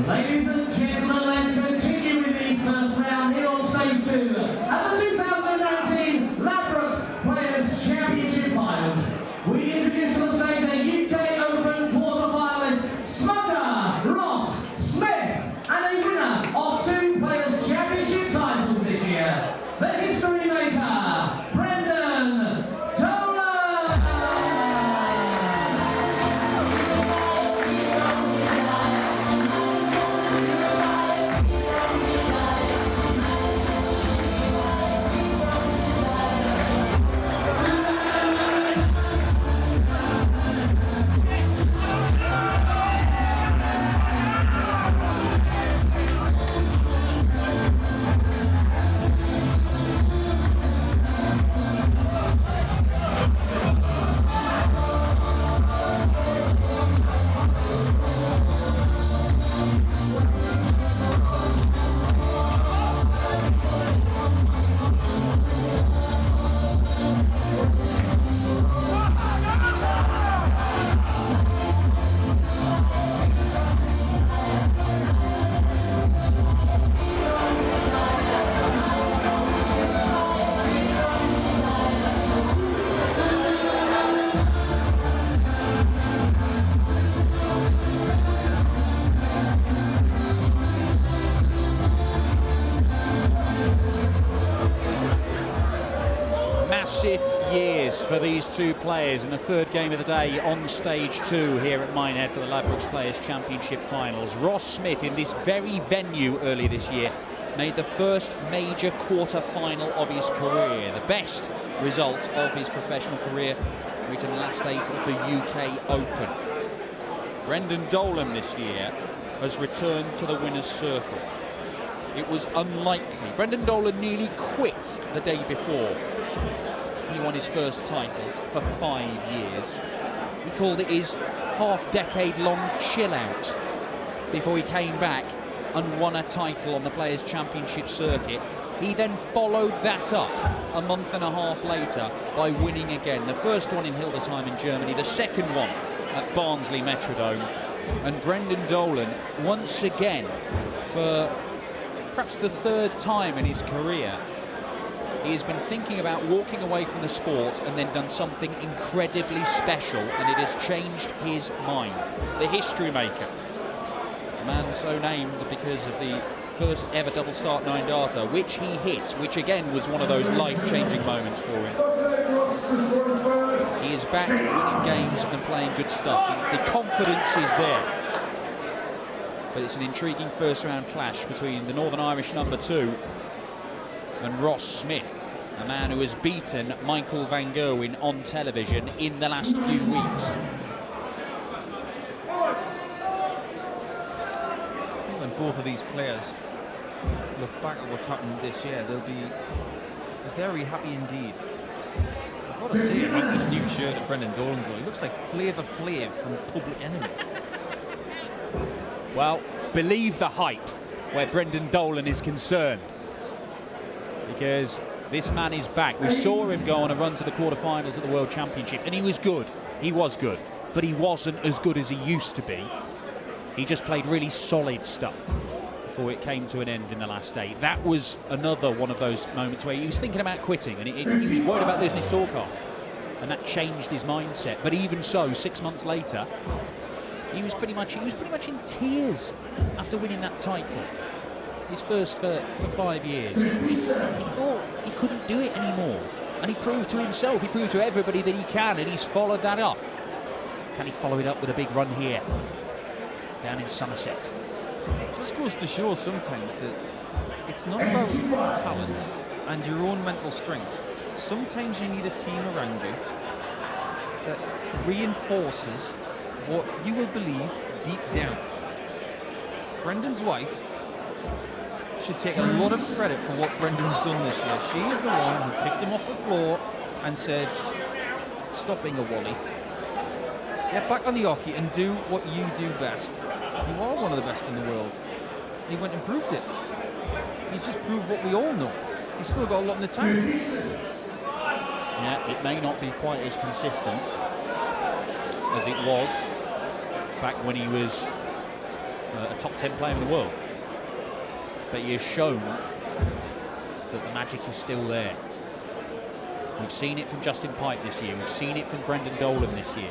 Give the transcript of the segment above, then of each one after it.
Ladies and gentlemen, let's continue with the first round here on stage 2 at the 2019 Ladbrokes Players Championship Finals. We introduce to the stage a UK Open quarter-finalist, Smugger Ross Smith, and a winner of 2 Players Championship titles this year, the history maker, Dolan. Massive years for these 2 players in the 3rd game of the day on stage 2 here at Minehead for the Ladbrokes Players Championship Finals. Ross Smith, in this very venue early this year, made the first major quarter-final of his career, the best result of his professional career, reaching the last 8 of the UK Open. Brendan Dolan this year has returned to the winner's circle. It was unlikely. Brendan Dolan nearly quit the day before he won his first title for 5 years. He called it his half-decade-long chill-out before he came back and won a title on the Players' Championship circuit. He then followed that up a month and a half later by winning again. The first one in Hildesheim in Germany, the second one at Barnsley Metrodome. And Brendan Dolan, once again, for perhaps the 3rd time in his career, he has been thinking about walking away from the sport and then done something incredibly special, and it has changed his mind. The history maker, a man so named because of the first ever double start 9-darter, which he hit, which again was one of those life-changing moments for him. He is back winning games and playing good stuff. The confidence is there. But it's an intriguing first-round clash between the Northern Irish number 2 and Ross Smith, a man who has beaten Michael van Gerwen on television in the last few weeks. When both of these players look back at what's happened this year, they'll be very happy indeed. I've got to say about this new shirt that Brendan Dolan's on, it looks like Flavor Flav from Public Enemy. Well, believe the hype where Brendan Dolan is concerned, because this man is back. We saw him go on a run to the quarterfinals at the World Championship, and he was good. He was good, but he wasn't as good as he used to be. He just played really solid stuff before it came to an end in the last day. That was another one of those moments where he was thinking about quitting, and he was worried about losing his scorecard, and that changed his mindset. But even so, 6 months later, he was pretty much in tears after winning that title. His first for 5 years. He thought he couldn't do it anymore, and he proved to himself, he proved to everybody that he can, and he's followed that up. Can he follow it up with a big run here down in Somerset? It just goes to show sometimes that it's not about talent and your own mental strength. Sometimes you need a team around you that reinforces what you will believe deep down. Brendan's wife should take a lot of credit for what Brendan's done this year. She is the one who picked him off the floor and said, stop being a wally. Get back on the hockey and do what you do best. You are one of the best in the world. And he went and proved it. He's just proved what we all know. He's still got a lot in the tank. Yeah, it may not be quite as consistent as it was back when he was a top 10 player in the world. But he has shown that the magic is still there. We've seen it from Justin Pike this year. We've seen it from Brendan Dolan this year.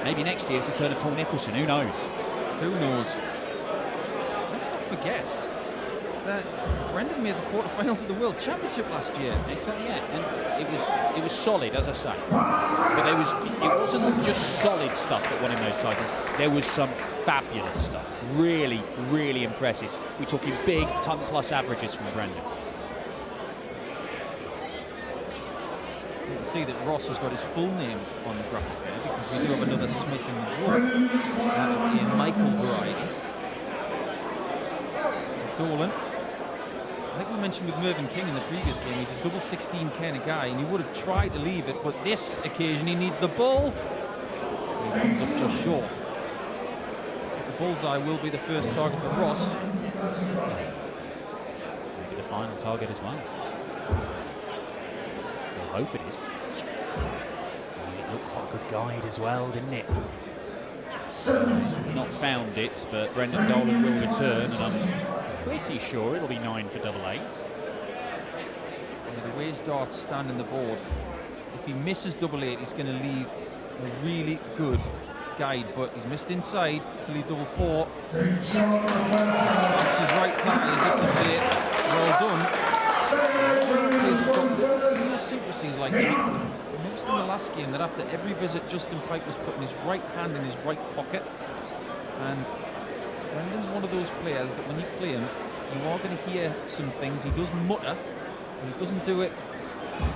Maybe next year it's the turn of Paul Nicholson. Who knows? Who knows? Let's not forget that Brendan made the quarterfinals of the World Championship last year. Exactly, yeah. And it was solid, as I say. But it wasn't just solid stuff that won him those titles. There was some fabulous stuff. Really, really impressive. We're talking big ton-plus averages from Brendan. You can see that Ross has got his full name on the graphic there, because we do have another Smith in the draw. That would be a Michael variety. Dolan. I think we mentioned with Mervyn King in the previous game, he's a double 16 kind of guy, and he would have tried to leave it, but this occasion he needs the ball. He comes up just short. The bullseye will be the first target for Ross. Maybe the final target as well. I hope it is. It looked quite a good guide as well, didn't it? He's not found it, but Brendan Dolan will return, and I'm pretty sure it'll be 9 for double 8. The way his darts stand in the board, if he misses double 8, he's going to leave a really good guide, but he's missed inside to leave double 4. He slaps his right thigh as if to say, well done. Players have got little sympathies like that. I noticed in the last game that after every visit, Justin Pike was putting his right hand in his right pocket. And Brendan's one of those players that when you play him, you are going to hear some things. He does mutter, and he doesn't do it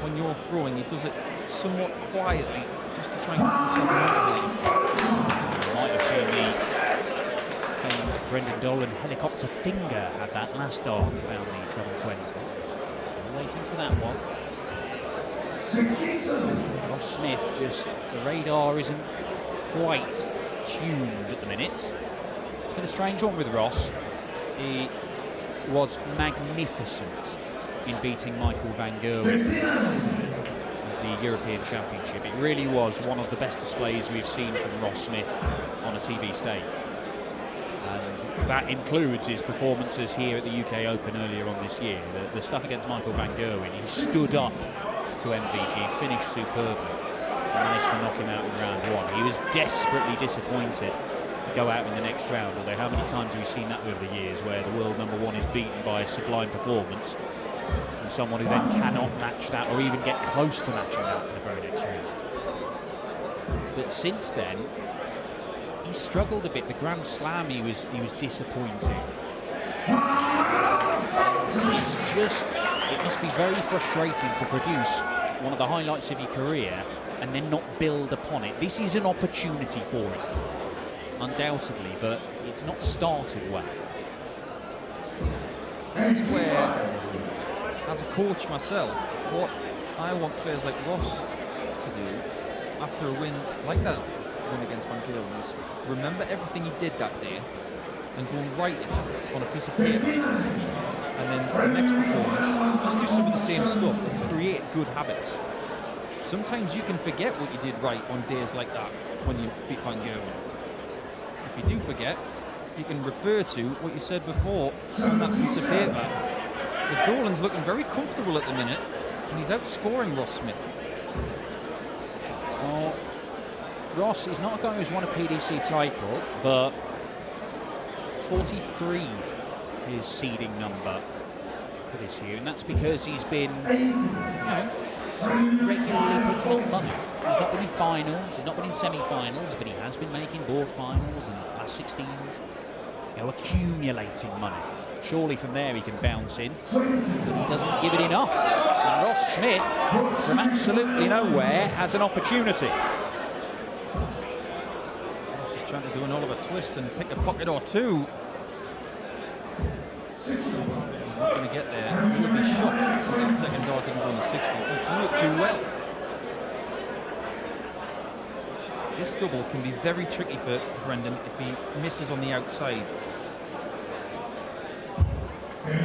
when you're throwing. He does it somewhat quietly, just to try and keep himself motivated. You might have seen me Brendan Dolan helicopter finger at that last dart and found the treble 20. So waiting for that one. Ross Smith, just the radar isn't quite tuned at the minute. It's been a strange one with Ross. He was magnificent in beating Michael van Gerwen at the European Championship. It really was one of the best displays we've seen from Ross Smith on a TV stage. And that includes his performances here at the UK Open earlier on this year. The stuff against Michael van Gerwen, he stood up to MVG, finished superbly, and managed to knock him out in round 1. He was desperately disappointed to go out in the next round, although how many times have we seen that over the years, where the world #1 is beaten by a sublime performance from someone who then cannot match that or even get close to matching that in the very next round. But since then, he struggled a bit. The Grand Slam, he was disappointing. It must be very frustrating to produce one of the highlights of your career and then not build upon it. This is an opportunity for him, undoubtedly, but it's not started well. This is where, as a coach myself, what I want players like Ross to do after a win like that win against Van Gerwen is remember everything he did that day and go and write it on a piece of paper. And then the next performance, just do some of the same stuff and create good habits. Sometimes you can forget what you did right on days like that when you beat Van Gerwen. If you do forget, you can refer to what you said before on that piece of paper. But Dolan's looking very comfortable at the minute, and he's outscoring Ross Smith. Well, Ross is not a guy who's won a PDC title, but 43 his seeding number for this year, and that's because he's been, regularly picking up money. He's not been in finals, he's not been in semi-finals, but he has been making board finals and last 16s. Accumulating money. Surely from there he can bounce in, but he doesn't give it enough. And Ross Smith, from absolutely nowhere, has an opportunity. Ross is trying to do an Oliver twist and pick a pocket or two. He's not going to get there. He would be shocked if that second dart didn't go on the 60. He threw it too well. This double can be very tricky for Brendan if he misses on the outside.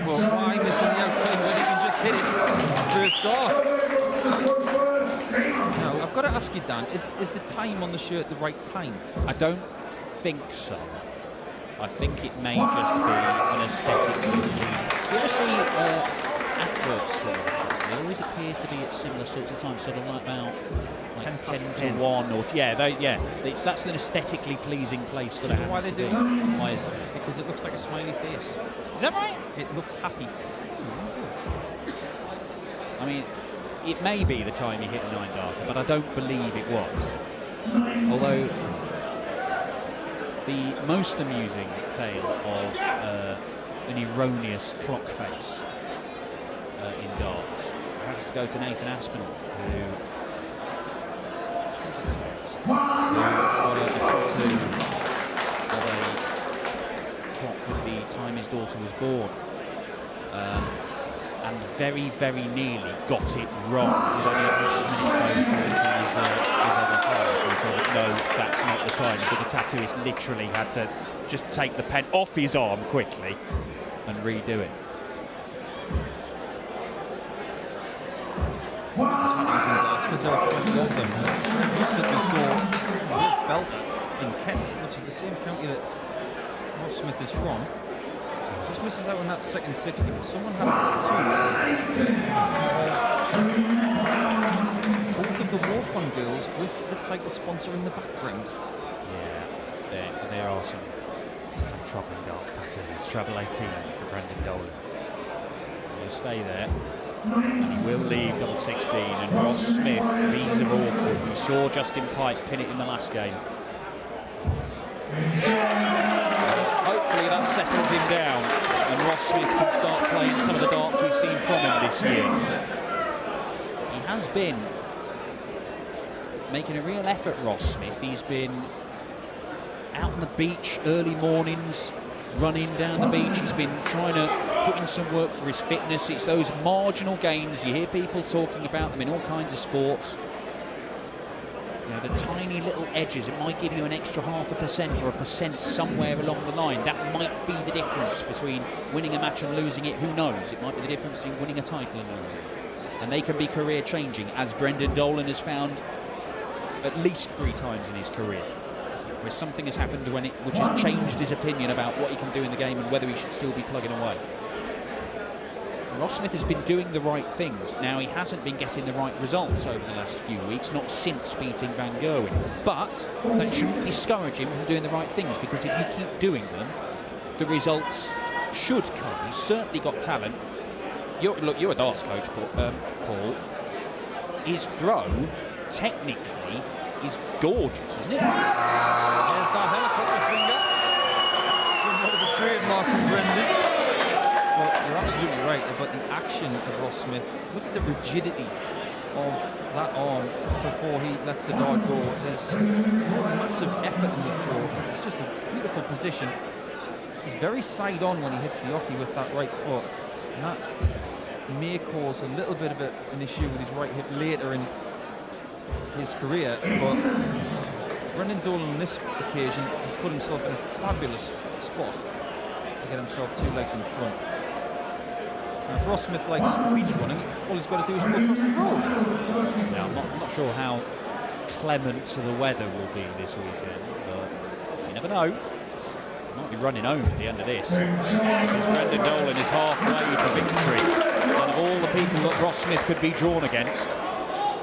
Well, why miss on the outside when he can just hit it? First dart. Now, I've got to ask you, Dan, is the time on the shirt the right time? I don't think so. I think it may just be an aesthetic thing. You ever see adverts for it? They always appear to be at similar sorts of times, sort of like about 10 to 1 or that's an aesthetically pleasing place for the hands. Why they do that? Why is it? Because it looks like a smiley face. Is that right? It looks happy. I mean, it may be the time he hit a 9-darter, but I don't believe it was. Although the most amusing tale of an erroneous clock face in darts has to go to Nathan Aspinall, who got a tattoo of a clock with the time his daughter was born. And very, very nearly got it wrong. It was only a 6-minute phone call to his other half, and he thought, no, that's not the time. So the tattooist literally had to just take the pen off his arm quickly and redo it. Because there are plenty of them. I recently saw a belt in Kent, which is the same county that Ross Smith is from. Just misses out on that second 60, but someone had a tattoo. Both of the walk-on girls with the title sponsor in the background. Yeah, there are some travelling darts tattoos. Travel 18 for Brendan Dolan. He'll stay there, and he will leave double 16. And Ross Smith, V's of Auckland, we saw Justin Pike pin it in the last game. Hopefully that settles him down and Ross Smith can start playing some of the darts we've seen from him this year. He has been making a real effort, Ross Smith. He's been out on the beach early mornings, running down the beach. He's been trying to put in some work for his fitness. It's those marginal gains. You hear people talking about them in all kinds of sports. You know, the tiny little edges, it might give you an extra 0.5% or 1% somewhere along the line. That might be the difference between winning a match and losing it. Who knows? It might be the difference between winning a title and losing it. And they can be career changing, as Brendan Dolan has found at least 3 times in his career, where something has happened which has changed his opinion about what he can do in the game and whether he should still be plugging away. Ross Smith has been doing the right things. Now, he hasn't been getting the right results over the last few weeks, not since beating Van Gerwen. But that shouldn't discourage him from doing the right things, because if you keep doing them, the results should come. He's certainly got talent. Look, you're a darts coach, Paul. His throw, technically, is gorgeous, isn't it? There's that helicopter finger. Somewhat of a trademark from Brendan. Well, you're absolutely right about the action of Ross Smith. Look at the rigidity of that arm before he lets the dart go. There's massive effort in the throw. It's just a beautiful position. He's very side on when he hits the hockey with that right foot. And that may cause a little bit of an issue with his right hip later in his career. But Brendan Dolan on this occasion has put himself in a fabulous spot to get himself 2 legs in front. Now, if Ross Smith likes beach running, all he's got to do is go across the road. Now, I'm not sure how clement the weather will be this weekend, but you never know. He might be running home at the end of this. Brendan Dolan is halfway to victory. And of all the people that Ross Smith could be drawn against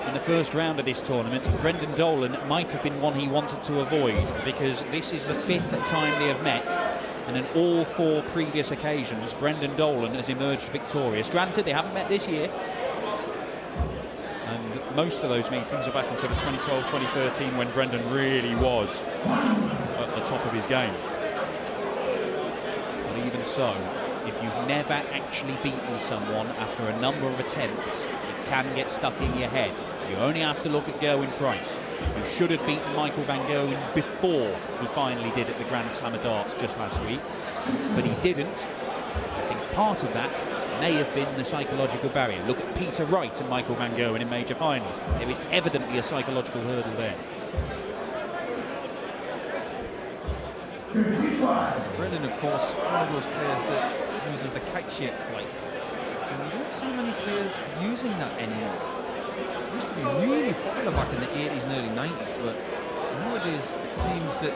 in the first round of this tournament, Brendan Dolan might have been one he wanted to avoid, because this is the 5th time they have met. And in all 4 previous occasions, Brendan Dolan has emerged victorious. Granted, they haven't met this year. And most of those meetings are back until the 2012-2013, when Brendan really was at the top of his game. But even so, if you've never actually beaten someone after a number of attempts, it can get stuck in your head. You only have to look at Gerwyn Price, who should have beaten Michael Van Gerwen before he finally did at the Grand Slam of Darts just last week, but he didn't. I think part of that may have been the psychological barrier. Look at Peter Wright and Michael Van Gerwen in major finals. There is evidently a psychological hurdle there. Brendan, of course, one of those players that uses the kite-shaped flight. And you don't see many players using that anymore. It used to be really popular back in the 80s and early 90s, but nowadays it seems that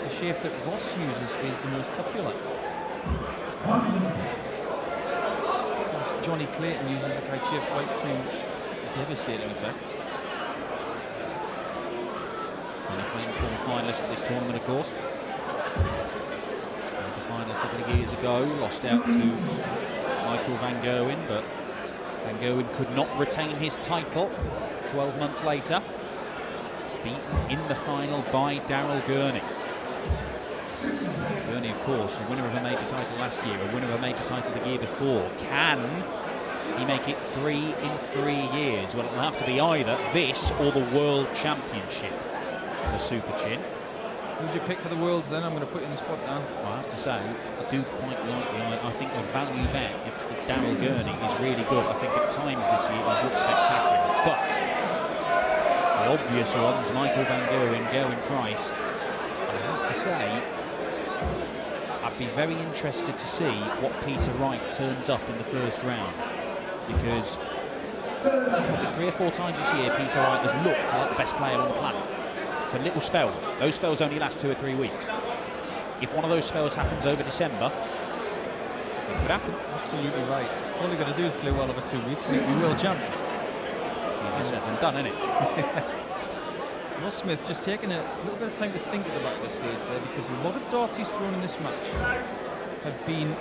the shape that Ross uses is the most popular. Johnny Clayton uses the kite shape right to devastating effect. Johnny Clayton, former finalist at this tournament, of course. Made the final a couple of years ago, lost out to Michael Van Gerwen, but Van Gerwen could not retain his title 12 months later. Beaten in the final by Daryl Gurney. Gurney, of course, a winner of a major title last year, a winner of a major title the year before. Can he make it 3 in 3 years? Well, it'll have to be either this or the World Championship for Super Chin. Who's your pick for the Worlds then? I'm going to put you in the spot down. I have to say, I do quite like the, I think the value bet if Daryl Gurney is really good. I think at times this year he's looked spectacular. But the obvious ones, Michael Van Gerwen, Gerwin Price, I have to say, I'd be very interested to see what Peter Wright turns up in the first round, because probably 3 or 4 times this year Peter Wright has looked like the best player on the planet. For a little spell. Those spells only last 2 or 3 weeks. If one of those spells happens over December, it could happen. Absolutely right. All you've got to do is play well over 2 weeks and you'll be world champion. Easier said than done, isn't it? Ross Smith just taking a little bit of time to think at the back of the stage there, because a lot of darts he's thrown in this match have been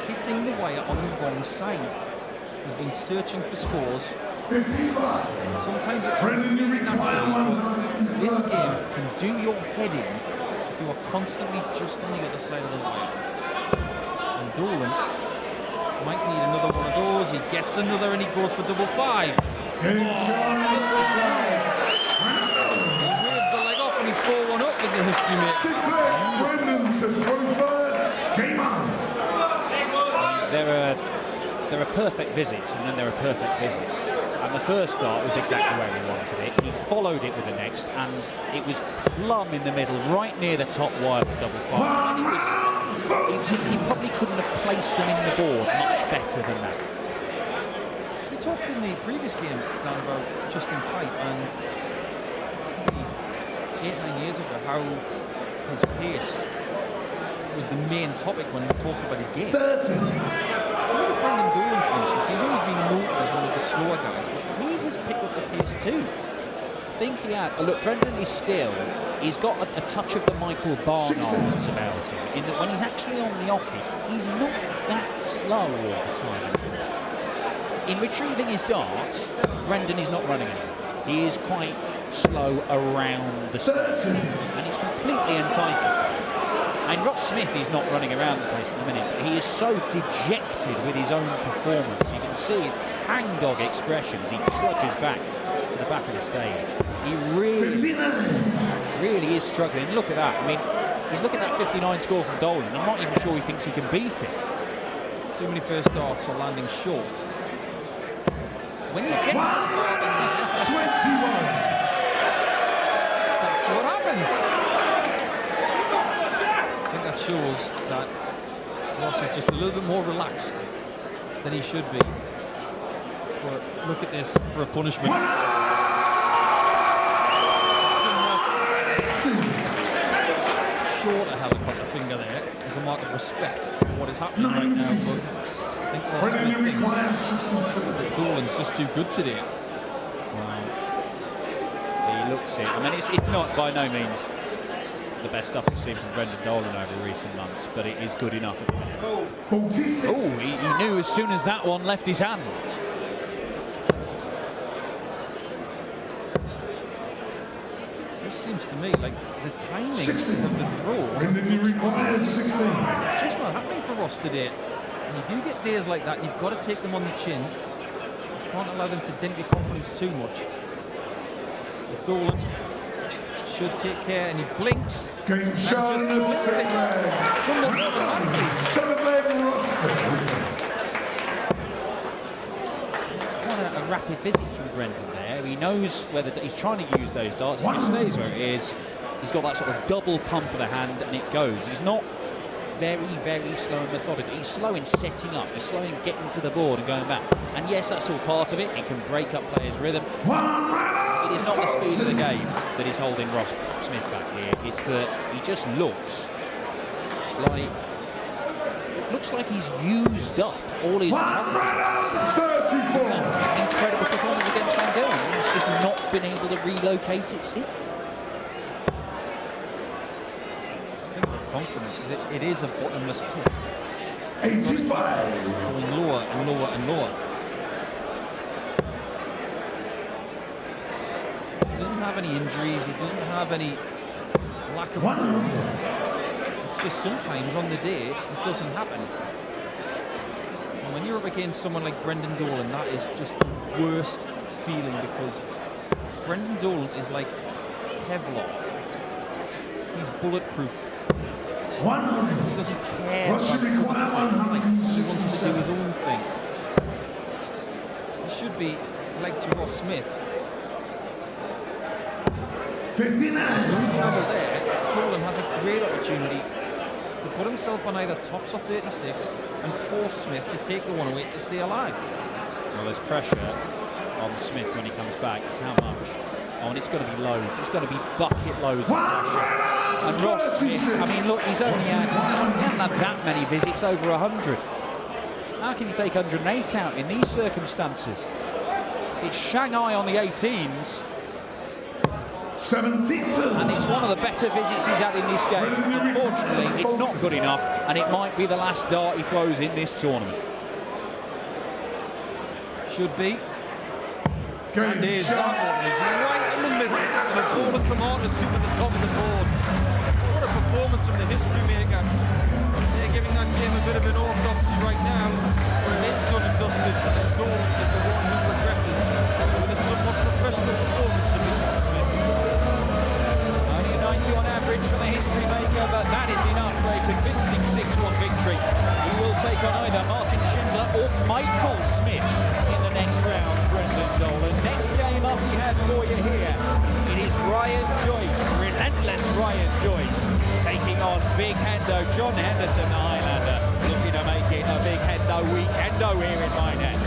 kissing the wire on the wrong side. He's been searching for scores. Sometimes it comes really naturally, but this game can do your head in if you are constantly just on the other side of the wire. And Dolan might need another one of those. He gets another and he goes for double 5. He's 4-1 up as a history mate. There are perfect visits and then there are perfect visits. And the first dart was exactly where he wanted it. He followed it with the next and it was plumb in the middle, right near the top wire for double 5. And he probably couldn't have placed them in the board much better than that. We talked in the previous game down about Justin Pipe and 8-9 years ago how his pace was the main topic when we talked about his game. Look at Brendan Dolan, for instance. He's always been known as one of the slower guys, but he has picked up the pace too. I think he had. Look, Brendan is still. He's got a touch of the Michael Barnards about him. In that when he's actually on the oche, he's not that slow all the time. In retrieving his darts, Brendan is not running anymore. He is quite slow around the stage, and he's completely entitled. And Ross Smith is not running around the place at the minute, but he is so dejected with his own performance. You can see his hangdog expressions. He trudges back to the back of the stage. He really is struggling. Look at that. I mean, he's looking at that 59 score from Dolan. I'm not even sure he thinks he can beat it. Too many first darts are landing short. When he gets to the ball, 21. That's what happens. I think that shows that Ross is just a little bit more relaxed than he should be. But look at this for a punishment. Short a helicopter finger there as a mark of respect for what is happening right now. But I think Ross Smith thinks that Dolan's just too good today. He looks it. I mean, it's not by no means the best stuff we've seen from Brendan Dolan over recent months, but it is good enough at the minute. 46. Oh, he knew as soon as that one left his hand. This seems to me like the timing 16. of the throw requires 16. just not happening for Ross today. And you do get days like that, you've got to take them on the chin. You can't allow them to dent your confidence too much. But Dolan should take care, and he blinks. Game shown in the second leg. Somewhat automatically. 7-leg roster. It's quite a rapid visit from Brendan there. He knows whether he's trying to use those darts. If he stays where it is, he's got that sort of double pump of the hand, and it goes. He's not very, very slow and methodical. He's slow in setting up. He's slow in getting to the board and going back. And yes, that's all part of it. It can break up players' rhythm. It is not the speed of the game that is holding Ross Smith back here. It's that he just looks like he's used up all his confidence. Incredible performance against Van Dolan. He's just not been able to relocate it since. I think the confidence is it is a bottomless pit. 85. Going lower and lower and lower. He doesn't have any injuries. He doesn't have any lack of. It's just sometimes on the day it doesn't happen. And when you're up against someone like Brendan Dolan, that is just the worst feeling, because Brendan Dolan is like Kevlar. He's bulletproof. He doesn't care. He wants to do his own thing. He should be like to Ross Smith. 59. No trouble there. Dolan has a great opportunity to put himself on either tops or 36 and force Smith to take the one away to stay alive. Well, there's pressure on Smith when he comes back. It's how much? Oh, and it's going to be loads. It's going to be bucket loads of pressure. And Ross Smith, I mean, look, he hasn't had that many visits, over 100. How can you take 108 out in these circumstances? It's Shanghai on the 18s. 72. And it's one of the better visits he's had in this game. Unfortunately, it's not good enough, and it might be the last dart he throws in this tournament. Should be. And is that one is right in the middle, and a ball of tomato soup at the top of the board. What a performance from the history maker. They're giving that game a bit of an autopsy right now. It is done and dusted, and Dolan is the one who progresses with a somewhat professional performance to beat Smith. Only a 90 on average for the history maker, but that is enough for a convincing 6-1 victory. He will take on either Martin Schindler or Michael Smith in the next round. Brendan Dolan. Next game up we have for you here. It is Ryan Joyce, relentless Ryan Joyce, taking on Big Hendo, John Henderson, the Highlander, looking to make it a Big Hendo weekendo here in Minehead.